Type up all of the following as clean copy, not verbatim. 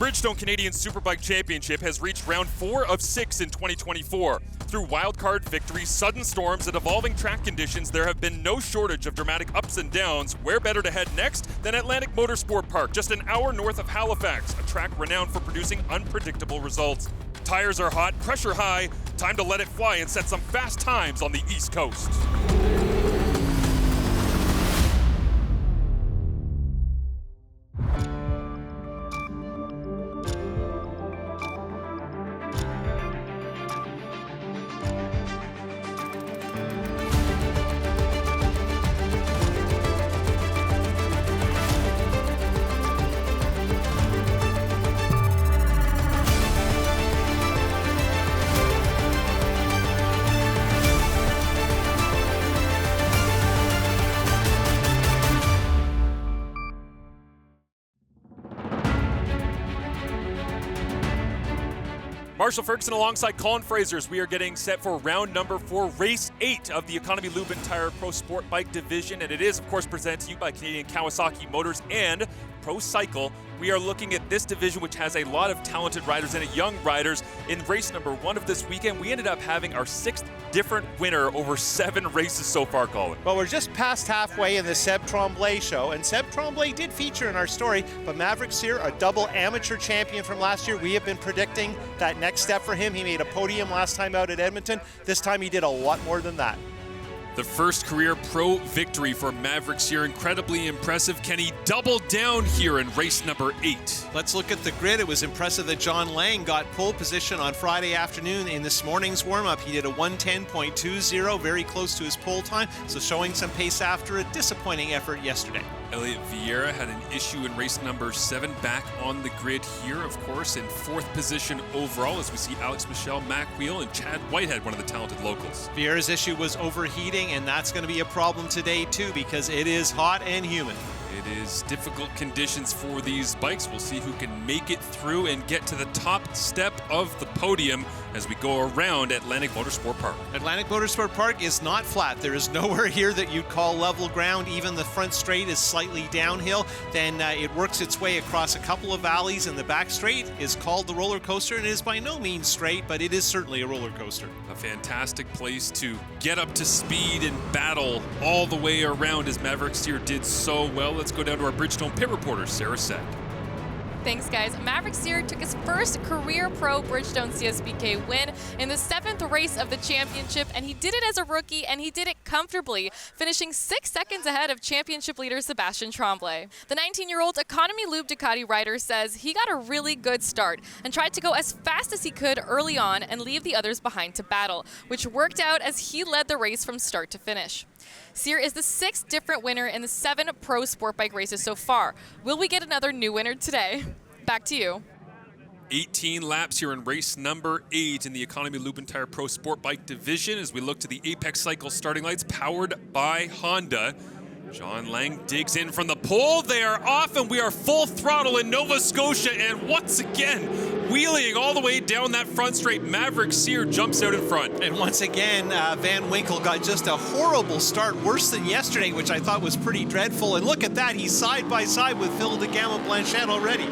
Bridgestone Canadian Superbike Championship has reached round 4 of 6 in 2024. Through wildcard victories, sudden storms, and evolving track conditions, there have been no shortage of dramatic ups and downs. Where better to head next than Atlantic Motorsport Park, just an hour north of Halifax, a track renowned for producing unpredictable results. Tires are hot, pressure high, time to let it fly and set some fast times on the East Coast. Marshall Ferguson alongside Colin Fraser. We are getting set for round number 4, race 8 of the Economy Lube and Tire Pro Sport Bike Division. And it is, of course, presented to you by Canadian Kawasaki Motors and Pro Cycle. We are looking at this division, which has a lot of talented riders in it, young riders. In race number 1 of this weekend, we ended up having our 6th different winner over 7 races so far, Colin. Well, we're just past halfway in the Seb Tremblay show, and Seb Tremblay did feature in our story, but Maverick Sear, a double amateur champion from last year, we have been predicting that next step for him. He made a podium last time out at Edmonton. This time he did a lot more than that. The first career pro victory for Maverick Sear, incredibly impressive. Can he double down here in race number 8? Let's look at the grid. It was impressive that John Lang got pole position on Friday afternoon in this morning's warm-up. He did a 1:10.20, very close to his pole time, so showing some pace after a disappointing effort yesterday. Elliot Vieira had an issue in race number 7, back on the grid here, of course, in 4th position overall, as we see Alex Michel, Mac Wheel, and Chad Whitehead, one of the talented locals. Vieira's issue was overheating, and that's going to be a problem today too, because it is hot and humid. It is difficult conditions for these bikes. We'll see who can make it through and get to the top step of the podium as we go around Atlantic Motorsport Park. Atlantic Motorsport Park is not flat. There is nowhere here that you'd call level ground. Even the front straight is slightly downhill. Then it works its way across a couple of valleys, and the back straight is called the roller coaster, and it is by no means straight, but it is certainly a roller coaster. A fantastic place to get up to speed and battle all the way around, as Maverick Sear did so well. Let's go down to our Bridgestone pit reporter, Sarah Sack. Thanks, guys. Maverick Sear took his first career pro Bridgestone CSBK win in the 7th race of the championship, and he did it as a rookie, and he did it comfortably, finishing 6 seconds ahead of championship leader Sebastian Tremblay. The 19-year-old Economy Lube Ducati rider says he got a really good start and tried to go as fast as he could early on and leave the others behind to battle, which worked out as he led the race from start to finish. Sear is the 6th different winner in the 7 pro sport bike races so far. Will we get another new winner today? Back to you. 18 laps here in race number 8 in the Economy Lube and Tire Pro Sport Bike Division as we look to the Apex Cycle starting lights powered by Honda. John Lang digs in from the pole. They are off, and we are full throttle in Nova Scotia. And once again, wheeling all the way down that front straight, Maverick Sear jumps out in front. And once again, Van Winkle got just a horrible start, worse than yesterday, which I thought was pretty dreadful. And look at that, he's side by side with Phil de Gama Blanchette already.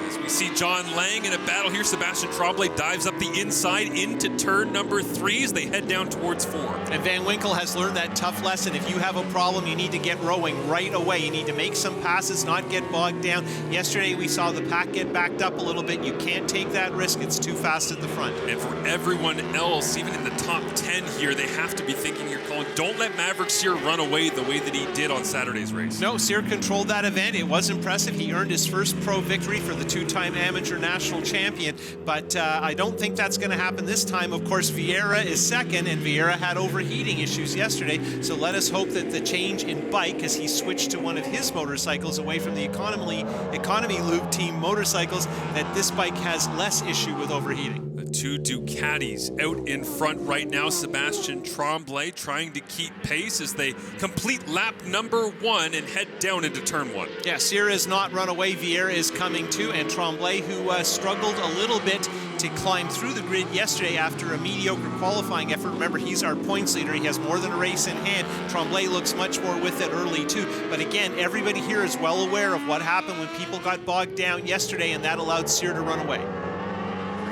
As we see John Lang in a battle here, Sebastian Tremblay dives up the inside into turn number 3 as they head down towards 4. And Van Winkle has learned that tough lesson. If you have a problem, you need to get rowing right away. You need to make some passes, not get bogged down. Yesterday, we saw the pack get backed up a little bit. You can't take that risk. It's too fast at the front. And for everyone else, even in the top 10 here, they have to be thinking here, Colin, don't let Maverick Sear run away the way that he did on Saturday's race. No, Sear controlled that event. It was impressive. He earned his first pro victory for the 2-time amateur national champion, but I don't think that's going to happen this time. Of course, Vieira is second, and Vieira had overheating issues yesterday, so let us hope that the change in bike, as he switched to one of his motorcycles away from the Economy Lube team motorcycles, that this bike has less issue with overheating. A Two Ducatis out in front right now. Sebastian Tremblay trying to keep pace as they complete lap number 1 and head down into turn 1. Yeah, Cyr has not run away. Vieira is coming too, and Tremblay, who struggled a little bit to climb through the grid yesterday after a mediocre qualifying effort. Remember, he's our points leader. He has more than a race in hand. Tremblay looks much more with it early too. But again, everybody here is well aware of what happened when people got bogged down yesterday, and that allowed Cyr to run away.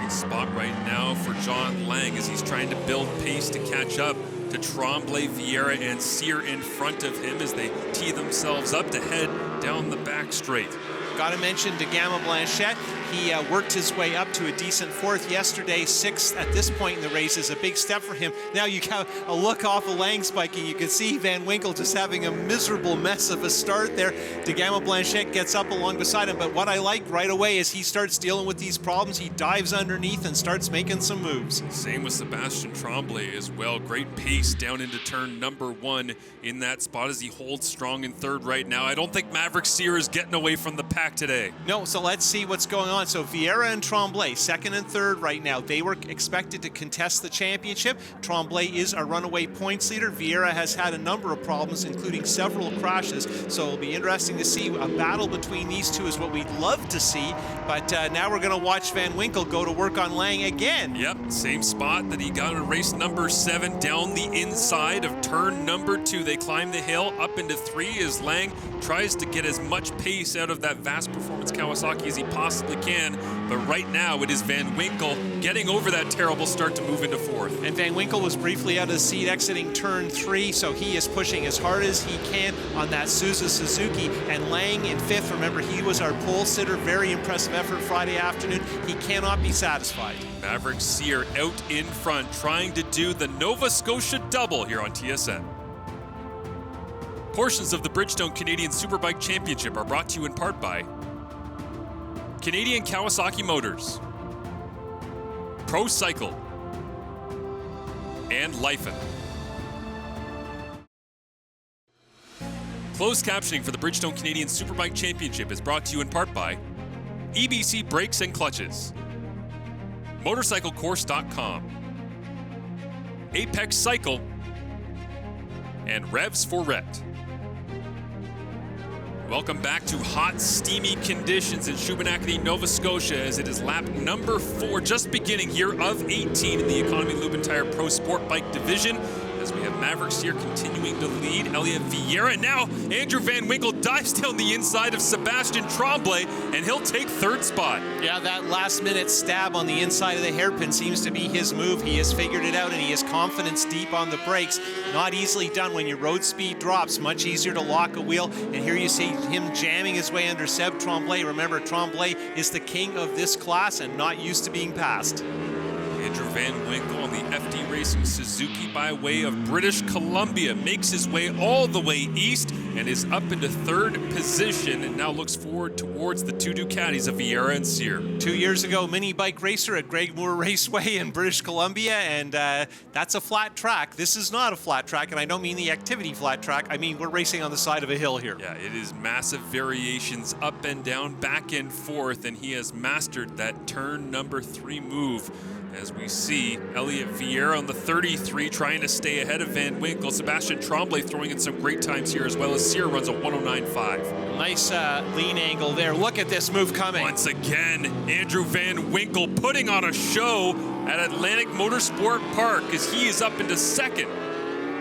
Spot right now for John Lang as he's trying to build pace to catch up to Tremblay, Vieira, and Cyr in front of him as they tee themselves up to head down the back straight. Got to mention de Gama Blanchette. He worked his way up to a decent 4th yesterday. 6th at this point in the race is a big step for him. Now you have a look off of Lang's bike, and you can see Van Winkle just having a miserable mess of a start there. De Gama Blanchette gets up along beside him, but what I like right away is he starts dealing with these problems. He dives underneath and starts making some moves. Same with Sebastian Tremblay as well. Great pace down into turn number 1 in that spot as he holds strong in 3rd right now. I don't think Maverick Cyr is getting away from the pack today. No, so let's see what's going on. So Vieira and Tremblay, 2nd and 3rd right now. They were expected to contest the championship. Tremblay is our runaway points leader. Vieira has had a number of problems, including several crashes. So it'll be interesting to see. A battle between these two is what we'd love to see. But now we're going to watch Van Winkle go to work on Lang again. Yep, same spot that he got in race number 7, down the inside of turn number 2. They climb the hill up into 3 as Lang tries to get as much pace out of that Vast Performance Kawasaki as he possibly can. But right now it is Van Winkle getting over that terrible start to move into 4th. And Van Winkle was briefly out of the seat exiting turn 3, so he is pushing as hard as he can on that Suzuki. And Lang in 5th, remember, he was our pole sitter. Very impressive effort Friday afternoon. He cannot be satisfied. Maverick Cyr out in front, trying to do the Nova Scotia double here on TSN. Portions of the Bridgestone Canadian Superbike Championship are brought to you in part by Canadian Kawasaki Motors, Pro Cycle, and Lifen. Closed captioning for the Bridgestone Canadian Superbike Championship is brought to you in part by EBC Brakes and Clutches, MotorcycleCourse.com, Apex Cycle, and Revs for Rhett. Welcome back to hot, steamy conditions in Shubenacadie, Nova Scotia, as it is lap number 4, just beginning here of 18 in the Economy Lube and Tire Pro Sport Bike Division. As we have Maverick Cyr continuing to lead, Elliot Vieira, and now Andrew Van Winkle dives down the inside of Sebastian Tremblay, and he'll take 3rd spot. Yeah, that last-minute stab on the inside of the hairpin seems to be his move. He has figured it out, and he has confidence deep on the brakes. Not easily done when your road speed drops. Much easier to lock a wheel, and here you see him jamming his way under Seb Tremblay. Remember, Tremblay is the king of this class and not used to being passed. Andrew Van Winkle on the FD Racing Suzuki by way of British Columbia makes his way all the way east and is up into 3rd position, and now looks forward towards the 2 Ducatis of Vieira and Cyr. 2 years ago, mini bike racer at Greg Moore Raceway in British Columbia, and that's a flat track. This is not a flat track, and I don't mean the activity flat track. I mean we're racing on the side of a hill here. Yeah, it is massive variations up and down, back and forth, and he has mastered that turn number 3 move. As we see Elliot Vieira on the 33 trying to stay ahead of Van Winkle. Sebastian Tremblay throwing in some great times here, as well as Cyr runs a 109.5. Nice lean angle there. Look at this move coming. Once again, Andrew Van Winkle putting on a show at Atlantic Motorsport Park as he is up into 2nd.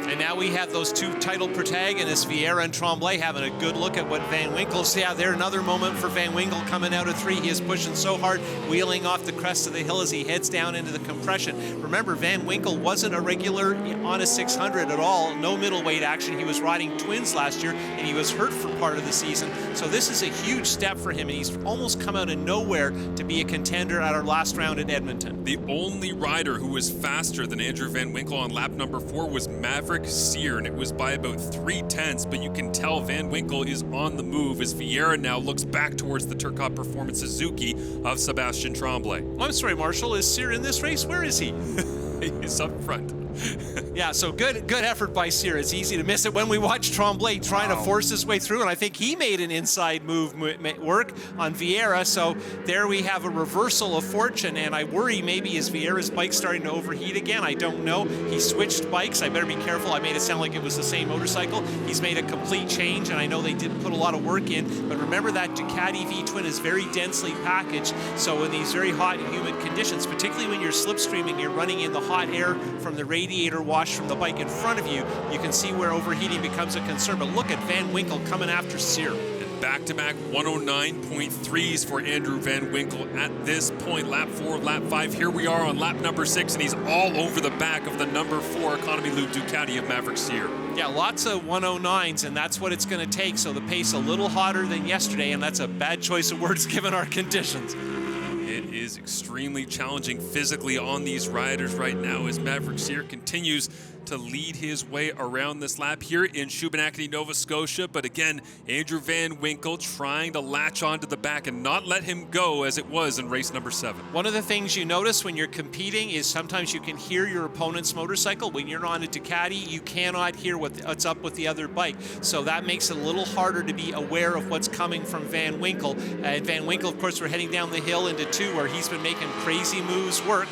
And now we have those 2 title protagonists, Vieira and Tremblay, having a good look at what Van Winkle's. Yeah, there another moment for Van Winkle coming out of 3. He is pushing so hard, wheeling off the crest of the hill as he heads down into the compression. Remember, Van Winkle wasn't a regular on a 600 at all. No middleweight action. He was riding twins last year, and he was hurt for part of the season. So this is a huge step for him, and he's almost come out of nowhere to be a contender at our last round at Edmonton. The only rider who was faster than Andrew Van Winkle on lap number 4 was Maverick Cyr, and it was by about 3/10, but you can tell Van Winkle is on the move as Vieira now looks back towards the Turcotte Performance Suzuki of Sebastian Tremblay. I'm sorry, Marshall, is Cyr in this race? Where is he? He's up front. Yeah, so good effort by Cyr. It's easy to miss it when we watch Tremblay trying to force his way through, and I think he made an inside move work on Vieira. So there we have a reversal of fortune, and I worry maybe is Vieira's bike starting to overheat again? I don't know. He switched bikes. I better be careful. I made it sound like it was the same motorcycle. He's made a complete change, and I know they did put a lot of work in, but remember that Ducati V-twin is very densely packaged, so in these very hot and humid conditions, particularly when you're slipstreaming, you're running in the hot air from the radiator wash from the bike in front of you, you can see where overheating becomes a concern. But look at Van Winkle coming after Cyr. Back-to-back 109.3s for Andrew Van Winkle at this point. Lap 4, lap 5. Here we are on lap number 6, and he's all over the back of the number 4 Economy Lube Ducati of Maverick Cyr. Yeah, lots of 109s, and that's what it's going to take. So the pace a little hotter than yesterday, and that's a bad choice of words given our conditions. It is extremely challenging physically on these riders right now as Maverick Cyr continues to lead his way around this lap here in Shubenacadie, Nova Scotia. But again, Andrew Van Winkle trying to latch onto the back and not let him go as it was in race number 7. One of the things you notice when you're competing is sometimes you can hear your opponent's motorcycle. When you're on a Ducati, you cannot hear what's up with the other bike. So that makes it a little harder to be aware of what's coming from Van Winkle. Van Winkle, of course, we're heading down the hill into 2 where he's been making crazy moves work.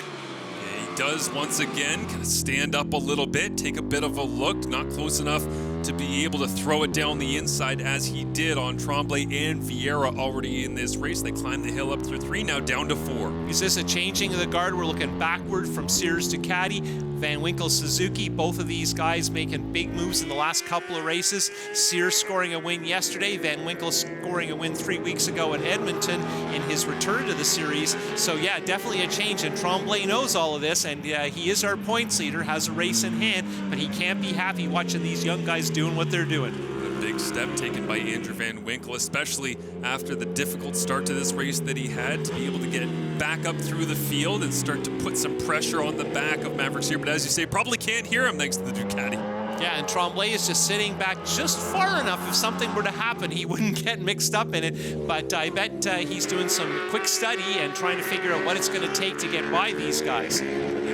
Does once again kind of stand up a little bit, take a bit of a look, not close enough to be able to throw it down the inside as he did on Tremblay and Vieira already in this race. They climbed the hill up through 3, now down to 4. Is this a changing of the guard? We're looking backward from Cyr's Ducati, Van Winkle Suzuki. Both of these guys making big moves in the last couple of races. Cyr scoring a win yesterday, Van Winkle scoring a win 3 weeks ago at Edmonton in his return to the series. So yeah, definitely a change, and Tremblay knows all of this, and he is our points leader, has a race in hand, but he can't be happy watching these young guys doing what they're doing. A big step taken by Andrew Van Winkle, especially after the difficult start to this race that he had, to be able to get back up through the field and start to put some pressure on the back of Maverick Cyr. But as you say, probably can't hear him thanks to the Ducati. Yeah, and Tremblay is just sitting back just far enough if something were to happen, he wouldn't get mixed up in it. But I bet he's doing some quick study and trying to figure out what it's going to take to get by these guys.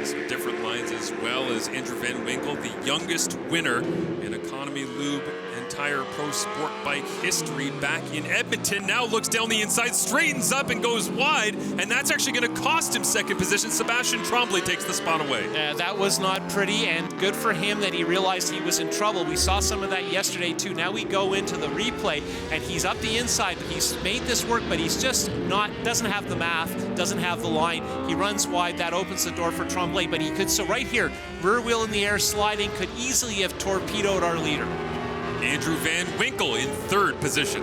Some different lines as well as Andrew Van Winkle, the youngest winner in Economy Lube entire pro sport bike history back in Edmonton. Now looks down the inside, straightens up and goes wide, and that's actually going to cost him second position. Sebastian Tremblay takes the spot away. That was not pretty, and good for him that he realized he was in trouble. We saw some of that yesterday too. Now we go into the replay, and he's up the inside. He's made this work, but he's just doesn't have the math, doesn't have the line. He runs wide, that opens the door for Tremblay, but he could, so right here, rear wheel in the air sliding, could easily have torpedoed our leader. Andrew Van Winkle in third position.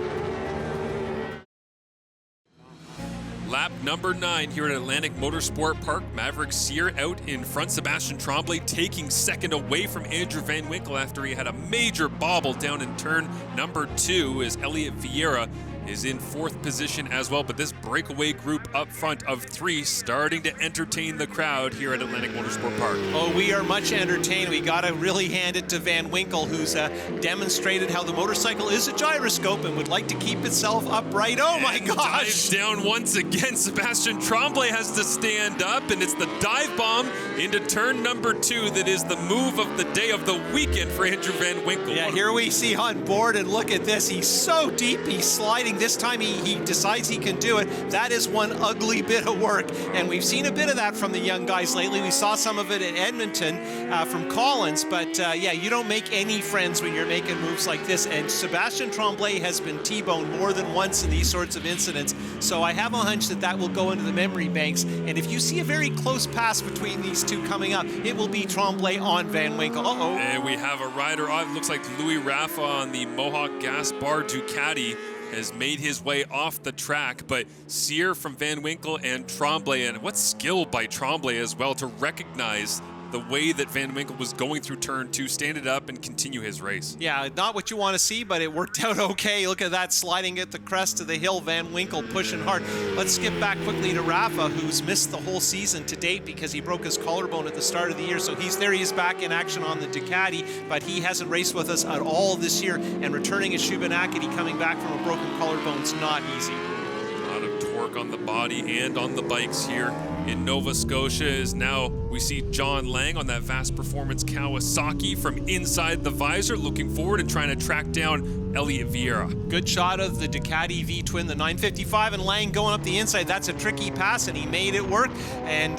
Lap number 9 here at Atlantic Motorsport Park. Maverick Cyr out in front. Sebastian Tremblay taking second away from Andrew Van Winkle after he had a major bobble down in turn number 2 as Elliot Vieira is in fourth position as well. But this breakaway group up front of 3 starting to entertain the crowd here at Atlantic Motorsport Park. Oh, we are much entertained. We got to really hand it to Van Winkle, who's demonstrated how the motorcycle is a gyroscope and would like to keep itself upright. Oh my gosh! Dives down once again. Sebastian Tremblay has to stand up, and it's the dive bomb into turn number 2 that is the move of the day, of the weekend for Andrew Van Winkle. Yeah, here we see on board, and look at this. He's so deep, he's sliding. This time he decides he can do it. That is one ugly bit of work, and we've seen a bit of that from the young guys lately. We saw some of it at Edmonton from Collins, but yeah, you don't make any friends when you're making moves like this, and Sebastian Tremblay has been T-boned more than once in these sorts of incidents, so I have a hunch that will go into the memory banks, and if you see a very close pass between these two coming up, it will be Tremblay on Van Winkle. Uh-oh. And we have a rider, it looks like Louis Raffa on the Mohawk Gas Bar Ducati has made his way off the track, but Cyr from Van Winkle and Tremblay, and what skill by Tremblay as well to recognize the way that Van Winkle was going through turn 2, stand it up and continue his race. Yeah, not what you want to see, but it worked out okay. Look at that, sliding at the crest of the hill, Van Winkle pushing hard. Let's skip back quickly to Rafa, who's missed the whole season to date because he broke his collarbone at the start of the year. So there he is back in action on the Ducati, but he hasn't raced with us at all this year, and returning at Shubenacadie, coming back from a broken collarbone, is not easy. A lot of torque on the body and on the bikes here in Nova Scotia is now We see John Lang on that Vast Performance Kawasaki from inside the visor, looking forward and trying to track down Elliot Vieira. Good shot of the Ducati V-twin, the 955, and Lang going up the inside. That's a tricky pass, and he made it work. And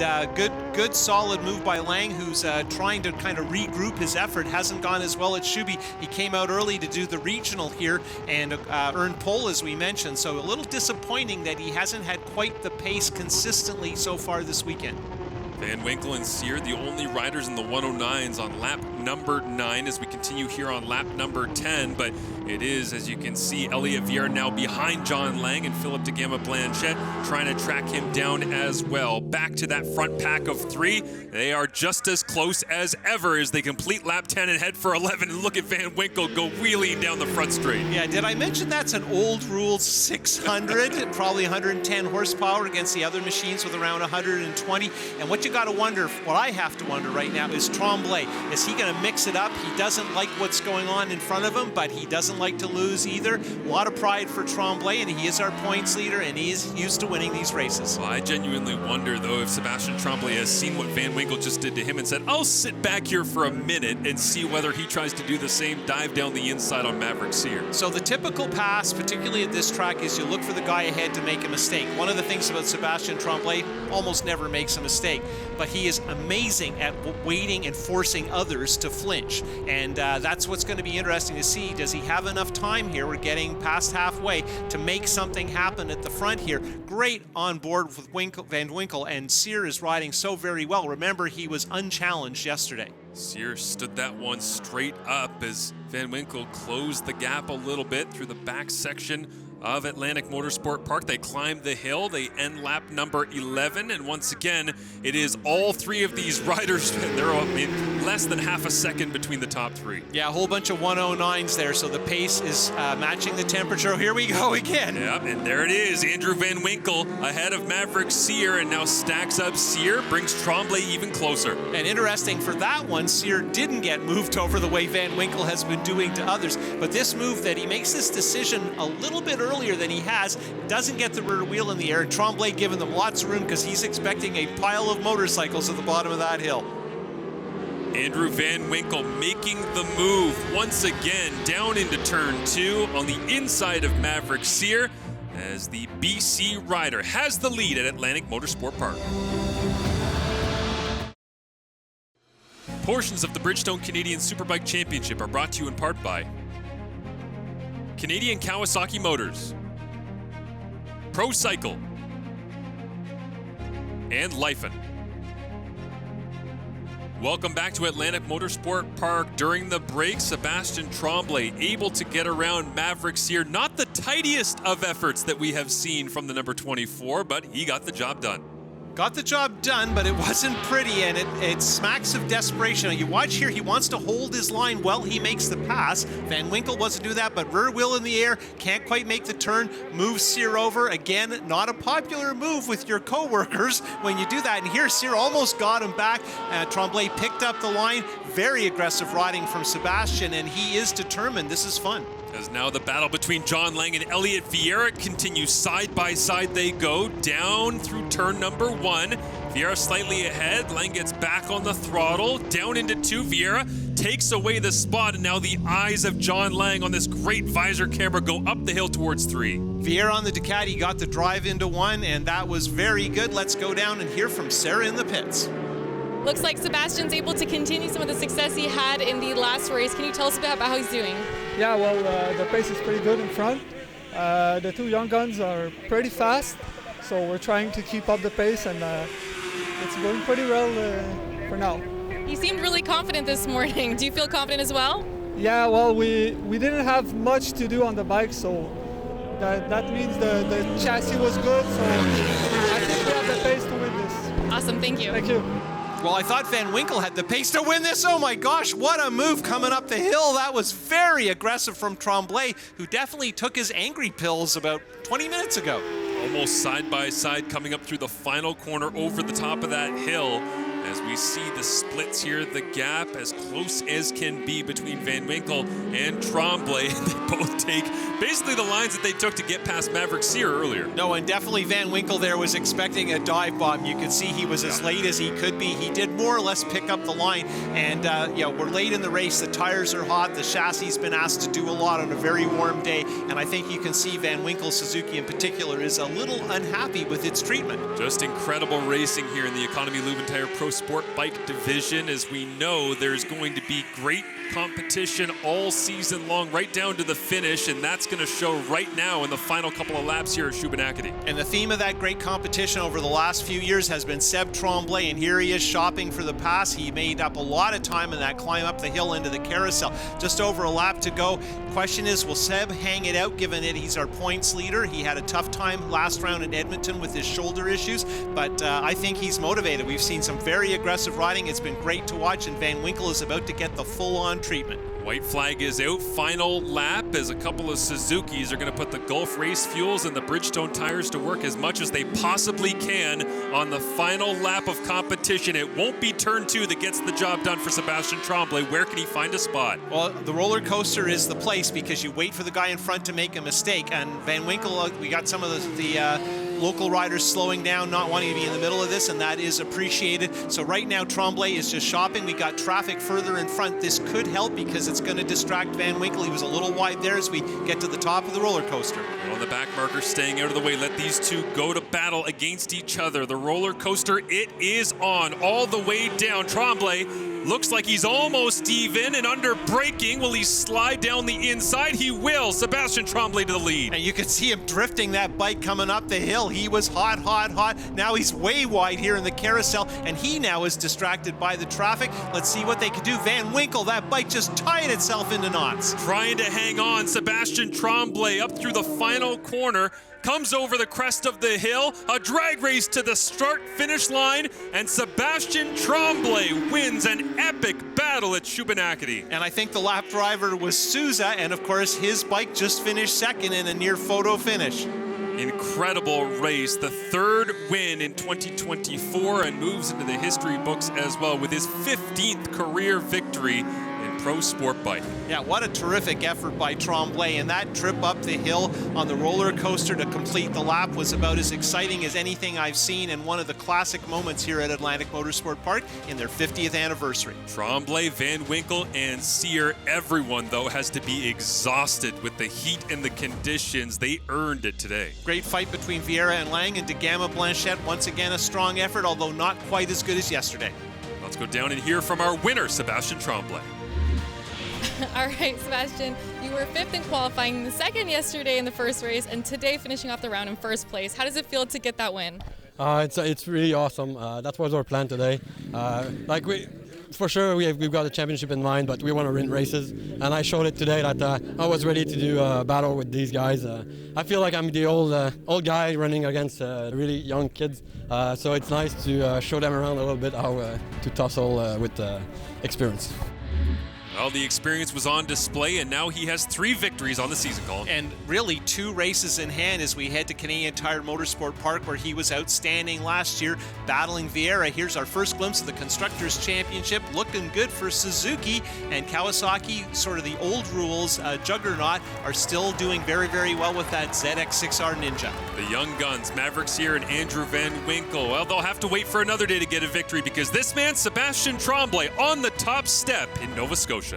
good solid move by Lang, who's trying to kind of regroup his effort. Hasn't gone as well at Shuby. He came out early to do the regional here and earned pole, as we mentioned. So a little disappointing that he hasn't had quite the pace consistently so far this weekend. Van Winkle and Sear, the only riders in the 109s on lap number 9 as we continue here on lap number 10. But it is, as you can see, Elliot Vieira now behind John Lang and Philip de Gama Blanchette trying to track him down as well. Back to that front pack of 3. They are just as close as ever as they complete lap 10 and head for 11. And look at Van Winkle go wheeling down the front straight. Yeah, did I mention that's an old rules 600, probably 110 horsepower against the other machines with around 120. And what you got to wonder, what I have to wonder right now is Tremblay. Is he going to mix it up? He doesn't like what's going on in front of him, but he doesn't like to lose either. A lot of pride for Tremblay, and he is our points leader, and he's used to winning these races. Well, I genuinely wonder, though, if Sebastian Tremblay has seen what Van Winkle just did to him and said, I'll sit back here for a minute and see whether he tries to do the same dive down the inside on Maverick Sear. So the typical pass, particularly at this track, is you look for the guy ahead to make a mistake. One of the things about Sebastian Tremblay, almost never makes a mistake, but he is amazing at waiting and forcing others to flinch. And that's what's going to be interesting to see. Does he have enough time here? We're getting past halfway to make something happen at the front here. Great on board with Van Winkle, and Sear is riding so very well. Remember, he was unchallenged yesterday. Sear stood that one straight up as Van Winkle closed the gap a little bit through the back section of Atlantic Motorsport Park. They climb the hill, they end lap number 11, and once again, it is all 3 of these riders, they're in less than half a second between the top 3. Yeah, a whole bunch of 109s there, so the pace is matching the temperature. Here we go again. Yep, and there it is, Andrew Van Winkle ahead of Maverick Sear, and now stacks up Sear, brings Tremblay even closer. And interesting for that one, Sear didn't get moved over the way Van Winkle has been doing to others, but this move that he makes this decision a little bit earlier than he has, doesn't get the rear wheel in the air. Tremblay giving them lots of room because he's expecting a pile of motorcycles at the bottom of that hill. Andrew Van Winkle making the move once again down into turn 2 on the inside of Maverick Sear as the BC rider has the lead at Atlantic Motorsport Park. Portions of the Bridgestone Canadian Superbike Championship are brought to you in part by Canadian Kawasaki Motors, Pro Cycle, and Lifen. Welcome back to Atlantic Motorsport Park. During the break, Sebastian Tremblay able to get around Maverick Sear. Not the tidiest of efforts that we have seen from the number 24, but he got the job done. Got the job done, but it wasn't pretty, and it smacks of desperation. You watch here, he wants to hold his line while he makes the pass. Van Winkle wants to do that, but rear wheel in the air, can't quite make the turn, moves Sear over. Again, not a popular move with your co-workers when you do that, and here Sear almost got him back. Tremblay picked up the line. Very aggressive riding from Sebastian, and he is determined. This is fun. As now the battle between John Lang and Elliot Vieira continues. Side by side they go down through turn number 1. Vieira slightly ahead. Lang gets back on the throttle. Down into 2. Vieira takes away the spot, and now the eyes of John Lang on this great visor camera go up the hill towards 3. Vieira on the Ducati got the drive into 1, and that was very good. Let's go down and hear from Sarah in the pits. Looks like Sebastian's able to continue some of the success he had in the last race. Can you tell us a bit about how he's doing? Yeah, well, the pace is pretty good in front. The 2 young guns are pretty fast, so we're trying to keep up the pace, and it's going pretty well for now. You seemed really confident this morning. Do you feel confident as well? Yeah, well, we didn't have much to do on the bike, so that means the chassis was good, so I think we have the pace to win this. Awesome, thank you. Thank you. Well, I thought Van Winkle had the pace to win this. Oh my gosh, what a move coming up the hill. That was very aggressive from Tremblay, who definitely took his angry pills about 20 minutes ago. Almost side by side coming up through the final corner over the top of that hill As we see the splits here, the gap as close as can be between Van Winkle and Tremblay. They both take basically the lines that they took to get past Maverick Sear earlier. No, and definitely Van Winkle there was expecting a dive bomb. You could see he was as late as he could be. He did more or less pick up the line. And, we're late in the race. The tires are hot. The chassis has been asked to do a lot on a very warm day. And I think you can see Van Winkle, Suzuki in particular, is a little unhappy with its treatment. Just incredible racing here in the Economy Lube and Tire Pro Sport Bike Division. As we know, there's going to be great competition all season long, right down to the finish, and that's going to show right now in the final couple of laps here at Shubenacadie. And the theme of that great competition over the last few years has been Seb Tremblay, and here he is shopping for the pass. He made up a lot of time in that climb up the hill into the carousel. Just over a lap to go. Question is, will Seb hang it out, given that he's our points leader? He had a tough time last round in Edmonton with his shoulder issues, but I think he's motivated. We've seen some very aggressive riding. It's been great to watch, and Van Winkle is about to get the full-on treatment. White flag is out. Final lap as a couple of Suzukis are going to put the Gulf Race Fuels and the Bridgestone tires to work as much as they possibly can on the final lap of competition. It won't be turn 2 that gets the job done for Sebastian Tremblay. Where can he find a spot? Well, the roller coaster is the place because you wait for the guy in front to make a mistake. And Van Winkle, we got some of the local riders slowing down, not wanting to be in the middle of this, and that is appreciated. So right now, Tremblay is just shopping. We got traffic further in front. This could help because it's going to distract Van Winkle. He was a little wide there as we get to the top of the roller coaster. On the back marker, staying out of the way. Let these two go to battle against each other. The roller coaster, it is on all the way down. Tremblay looks like he's almost even and under braking. Will he slide down the inside? He will. Sebastian Tremblay to the lead. And you can see him drifting that bike coming up the hill. He was hot, hot, hot. Now he's way wide here in the carousel, and he now is distracted by the traffic. Let's see what they can do. Van Winkle, that bike just tied itself into knots. Trying to hang on. Sebastian Tremblay up through the final corner. Comes over the crest of the hill, a drag race to the start-finish line, and Sebastian Tremblay wins an epic battle at Shubenacadie. And I think the lap driver was Souza, and of course his bike just finished second in a near photo finish. Incredible race, the third win in 2024, and moves into the history books as well with his 15th career victory in Pro Sport Bike. Yeah, what a terrific effort by Tremblay, and that trip up the hill on the roller coaster to complete the lap was about as exciting as anything I've seen, and one of the classic moments here at Atlantic Motorsport Park in their 50th anniversary. Tremblay, Van Winkle, and Sear, everyone though has to be exhausted with the heat and the conditions. They earned it today. Great fight between Vieira and Lang, and De Gama Blanchette, once again a strong effort, although not quite as good as yesterday. Let's go down and hear from our winner, Sebastian Tremblay. All right, Sebastian, you were 5th in qualifying, the 2nd yesterday in the first race, and today finishing off the round in 1st place. How does it feel to get that win? It's really awesome. That was our plan today. For sure, we've got a championship in mind, but we want to win races. And I showed it today that I was ready to do a battle with these guys. I feel like I'm the old guy running against really young kids. So it's nice to show them around a little bit how to tussle with experience. Well, the experience was on display, and now he has 3 victories on the season, Colin. And really 2 races in hand as we head to Canadian Tire Motorsport Park, where he was outstanding last year, battling Vieira. Here's our first glimpse of the Constructors' Championship. Looking good for Suzuki, and Kawasaki, sort of the old rules juggernaut, are still doing very, very well with that ZX6R Ninja. The young guns, Maverick Sear and Andrew Van Winkle. Well, they'll have to wait for another day to get a victory because this man, Sebastian Tremblay, on the top step in Nova Scotia.